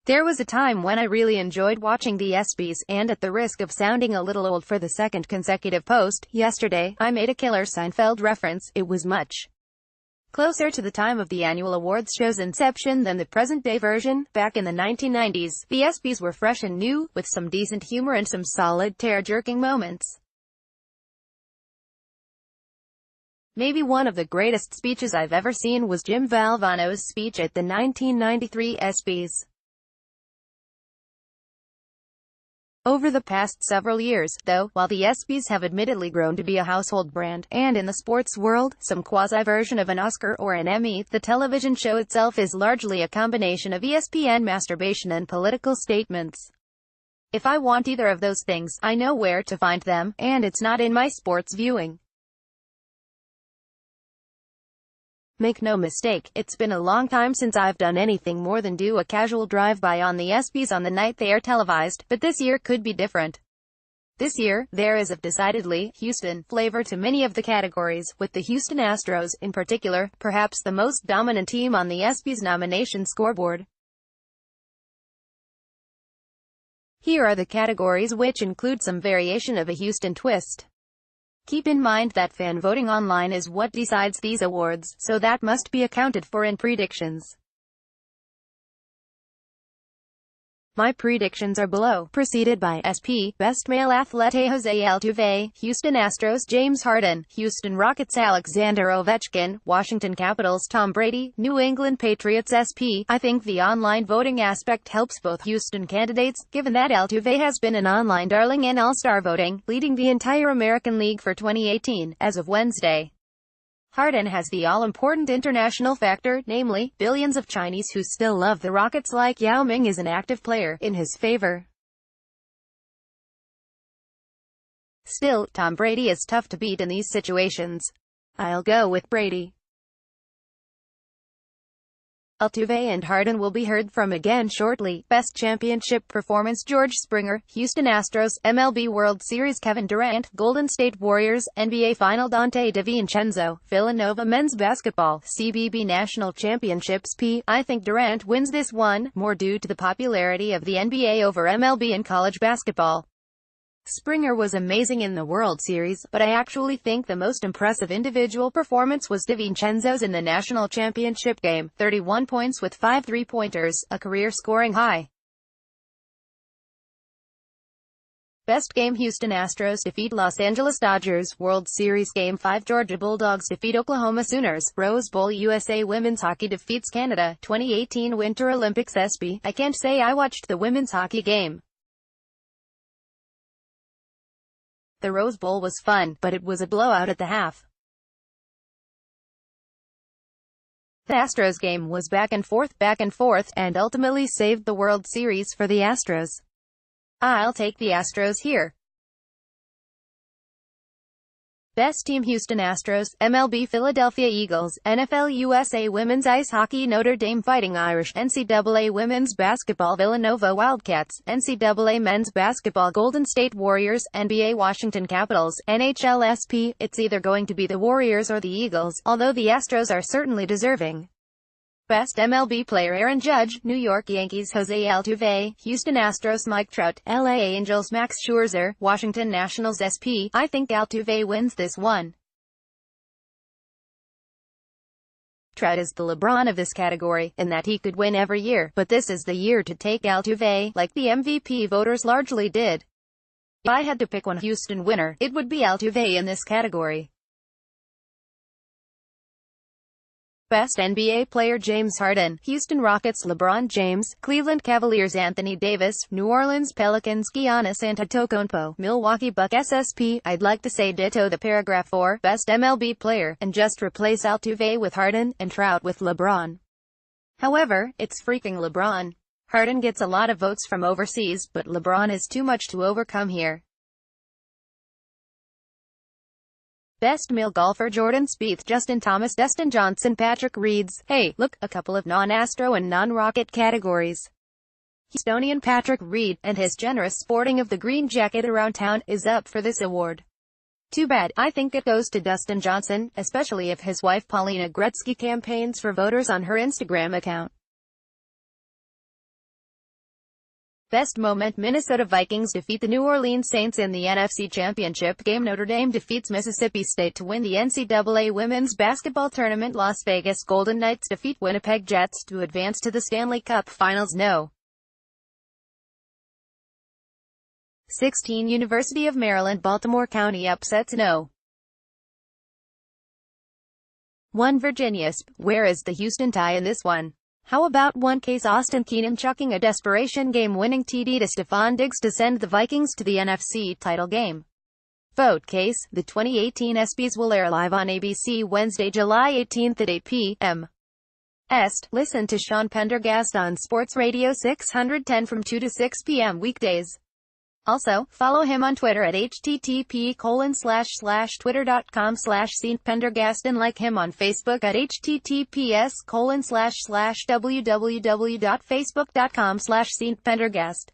There was a time when I really enjoyed watching the ESPYs, and at the risk of sounding a little old for the second consecutive post, yesterday, I made a killer Seinfeld reference. It was much closer to the time of the annual awards show's inception than the present-day version. Back in the 1990s, the ESPYs were fresh and new, with some decent humor and some solid tear-jerking moments. Maybe one of the greatest speeches I've ever seen was Jim Valvano's speech at the 1993 ESPYs. Over the past several years, though, while the ESPYs have admittedly grown to be a household brand, and in the sports world, some quasi-version of an Oscar or an Emmy, the television show itself is largely a combination of ESPN masturbation and political statements. If I want either of those things, I know where to find them, and it's not in my sports viewing. Make no mistake, it's been a long time since I've done anything more than do a casual drive-by on the ESPYs on the night they are televised, but this year could be different. This year, there is a decidedly Houston flavor to many of the categories, with the Houston Astros, in particular, perhaps the most dominant team on the ESPYs nomination scoreboard. Here are the categories, which include some variation of a Houston twist. Keep in mind that fan voting online is what decides these awards, so that must be accounted for in predictions. My predictions are below, preceded by SP, Best Male Athlete Jose Altuve, Houston Astros James Harden, Houston Rockets Alexander Ovechkin, Washington Capitals Tom Brady, New England Patriots SP. I think the online voting aspect helps both Houston candidates, given that Altuve has been an online darling in All-Star voting, leading the entire American League for 2018, as of Wednesday. Harden has the all-important international factor, namely, billions of Chinese who still love the Rockets like Yao Ming is an active player, in his favor. Still, Tom Brady is tough to beat in these situations. I'll go with Brady. Altuve and Harden will be heard from again shortly. Best Championship Performance George Springer, Houston Astros, MLB World Series Kevin Durant, Golden State Warriors, NBA Final Dante DiVincenzo, Villanova Men's Basketball, CBB National Championships I think Durant wins this one, more due to the popularity of the NBA over MLB in college basketball. Springer was amazing in the World Series, but I actually think the most impressive individual performance was DiVincenzo's in the national championship game, 31 points with 5 three-pointers, a career scoring high. Best Game Houston Astros defeat Los Angeles Dodgers, World Series Game 5 Georgia Bulldogs defeat Oklahoma Sooners, Rose Bowl USA Women's Hockey defeats Canada, 2018 Winter Olympics ESPY. I can't say I watched the women's hockey game. The Rose Bowl was fun, but it was a blowout at the half. The Astros game was back and forth, and ultimately saved the World Series for the Astros. I'll take the Astros here. Best Team Houston Astros, MLB Philadelphia Eagles, NFL USA Women's Ice Hockey Notre Dame Fighting Irish, NCAA Women's Basketball Villanova Wildcats, NCAA Men's Basketball Golden State Warriors, NBA Washington Capitals, NHL SP. It's either going to be the Warriors or the Eagles, although the Astros are certainly deserving. Best MLB Player Aaron Judge, New York Yankees Jose Altuve, Houston Astros Mike Trout, LA Angels Max Scherzer, Washington Nationals SP. I think Altuve wins this one. Trout is the LeBron of this category, in that he could win every year, but this is the year to take Altuve, like the MVP voters largely did. If I had to pick one Houston winner, it would be Altuve in this category. Best NBA Player James Harden, Houston Rockets LeBron James, Cleveland Cavaliers Anthony Davis, New Orleans Pelicans Giannis Antetokounmpo, Milwaukee Bucks SSP. I'd like to say ditto the paragraph 4, Best MLB Player, and just replace Altuve with Harden, and Trout with LeBron. However, it's freaking LeBron. Harden gets a lot of votes from overseas, but LeBron is too much to overcome here. Best Male Golfer Jordan Spieth Justin Thomas Dustin Johnson Patrick Reeds. Hey, look, a couple of non-Astro and non-Rocket categories. Houstonian Patrick Reed, and his generous sporting of the green jacket around town, is up for this award. Too bad. I think it goes to Dustin Johnson, especially if his wife Paulina Gretzky campaigns for voters on her Instagram account. Best moment: Minnesota Vikings defeat the New Orleans Saints in the NFC Championship game. Notre Dame defeats Mississippi State to win the NCAA Women's Basketball Tournament. Las Vegas Golden Knights defeat Winnipeg Jets to advance to the Stanley Cup Finals. No. 16 University of Maryland Baltimore County upsets. No. 1 Virginia ESPY. Where is the Houston tie in this one? How about one case Austin Keenum chucking a desperation game-winning TD to Stephon Diggs to send the Vikings to the NFC title game? Vote case. The 2018 ESPYs will air live on ABC Wednesday, July 18 at 8 p.m. Est. Listen to Sean Pendergast on Sports Radio 610 from 2 to 6 p.m. weekdays. Also, follow him on Twitter at http://twitter.com/StPendergast and like him on Facebook at https://www.facebook.com/StPendergast.